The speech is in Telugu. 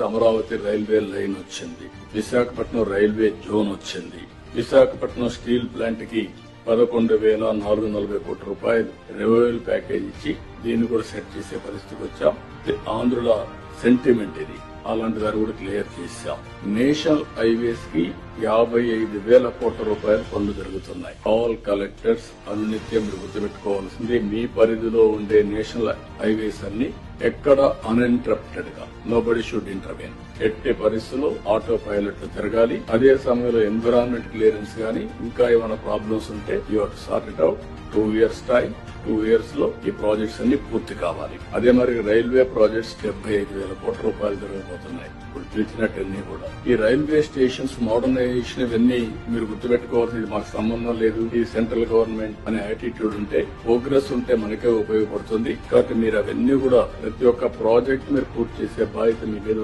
అమరావతి రైల్వే లైన్ వచ్చింది. విశాఖపట్నం రైల్వే జోన్ వచ్చింది. విశాఖపట్నం స్టీల్ ప్లాంట్ కి 11,440 కోట్ల రూపాయలు రెవెన్యూ ప్యాకేజ్ ఇచ్చి దీన్ని కూడా సెట్ చేసే పరిస్థితికి వచ్చాం. ఆంధ్రుల సెంటిమెంట్ ఇది. అలాంటి దాన్ని కూడా క్లియర్ చేశాం. నేషనల్ హైవేస్ కి 55,000 కోట్ల రూపాయలు పనులు జరుగుతున్నాయి. ఆల్ కలెక్టర్స్ అనునిత్యం మీరు గుర్తుపెట్టుకోవాల్సింది, మీ పరిధిలో ఉండే నేషనల్ హైవేస్ అన్ని ఎక్కడ అన్ఇంటరప్టెడ్ గా నోబడి షుడ్ ఇంటర్వెన్. ఎట్టి పరిస్థితుల్లో ఆటో పైలట్ తిరగాలి. అదే సమయంలో ఎన్విరాన్మెంట్ క్లియరెన్స్ గానీ ఇంకా ఏమైనా ప్రాబ్లమ్స్ ఉంటే you have to sort it out. 2 years time. 2 years లో ఈ ప్రాజెక్ట్స్ అన్ని పూర్తి కావాలి. అదే మరి రైల్వే ప్రాజెక్ట్స్ 75,000 కోట్ల రూపాయలు జరగబోతున్నాయి. ఇప్పుడు పిలిచినట్టన్నీ కూడా ఈ రైల్వే స్టేషన్స్ మోడర్నైజేషన్ ఇవన్నీ మీరు గుర్తుపెట్టుకోవాల్సింది. మాకు సంబంధం లేదు, ఈ సెంట్రల్ గవర్నమెంట్ అనే యాటిట్యూడ్ ఉంటే, ప్రోగ్రెస్ ఉంటే మనకే ఉపయోగపడుతుంది. కాబట్టి మీరు అవన్నీ కూడా ప్రతి ఒక్క ప్రాజెక్ట్ మీరు పూర్తి చేసే బాధ్యత మీ మీద